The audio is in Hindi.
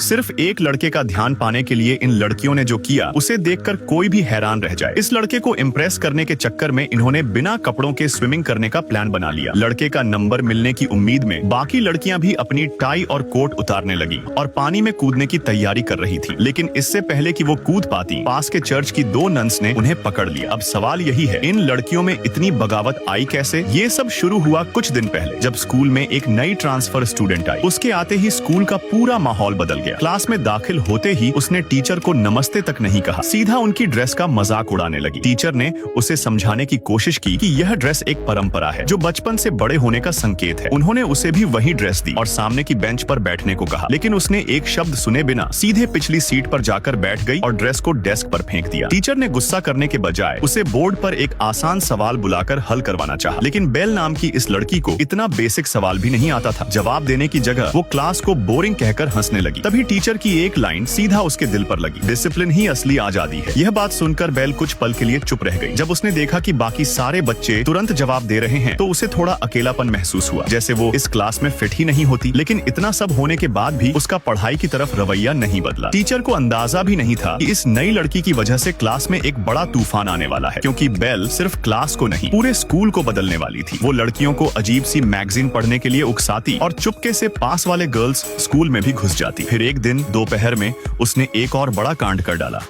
सिर्फ एक लड़के का ध्यान पाने के लिए इन लड़कियों ने जो किया उसे देखकर कोई भी हैरान रह जाए। इस लड़के को इम्प्रेस करने के चक्कर में इन्होंने बिना कपड़ों के स्विमिंग करने का प्लान बना लिया। लड़के का नंबर मिलने की उम्मीद में बाकी लड़कियां भी अपनी टाई और कोट उतारने लगी और पानी में कूदने की तैयारी कर रही थी। लेकिन इससे पहले कि वो कूद पाती, पास के चर्च की 2 नन्स ने उन्हें पकड़ लिया। अब सवाल यही है, इन लड़कियों में इतनी बगावत आई कैसे? ये सब शुरू हुआ कुछ दिन पहले, जब स्कूल में एक नई ट्रांसफर स्टूडेंट आई। उसके आते ही स्कूल का पूरा माहौल बदल गया। क्लास में दाखिल होते ही उसने टीचर को नमस्ते तक नहीं कहा, सीधा उनकी ड्रेस का मजाक उड़ाने लगी। टीचर ने उसे समझाने की कोशिश की कि यह ड्रेस एक परंपरा है जो बचपन से बड़े होने का संकेत है। उन्होंने उसे भी वही ड्रेस दी और सामने की बेंच पर बैठने को कहा, लेकिन उसने एक शब्द सुने बिना सीधे पिछली सीट पर जाकर बैठ गई और ड्रेस को डेस्क पर फेंक दिया। टीचर ने गुस्सा करने के बजाय उसे बोर्ड पर एक आसान सवाल बुलाकर हल करवाना चाहा, लेकिन बेल नाम की इस लड़की को इतना बेसिक सवाल भी नहीं आता था। जवाब देने की जगह वो क्लास को बोरिंग कहकर हंसने लगी। तभी टीचर की एक लाइन सीधा उसके दिल पर लगी, डिसिप्लिन ही असली आजादी है। यह बात सुनकर बेल कुछ पल के लिए चुप रह गई। जब उसने देखा कि बाकी सारे बच्चे तुरंत जवाब दे रहे हैं तो उसे थोड़ा अकेलापन महसूस हुआ, जैसे वो इस क्लास में फिट ही नहीं होती। लेकिन इतना सब होने के बाद भी उसका पढ़ाई की तरफ रवैया नहीं बदला। टीचर को अंदाजा भी नहीं था कि इस नई लड़की की वजह से क्लास में एक बड़ा तूफान आने वाला है, क्योंकि बेल सिर्फ क्लास को नहीं पूरे स्कूल को बदलने वाली थी। वो लड़कियों को अजीब सी मैगजीन पढ़ने के लिए उकसाती और चुपके से पास वाले गर्ल्स स्कूल में भी घुस जाती। फिर एक दिन दोपहर में उसने एक और बड़ा कांड कर डाला।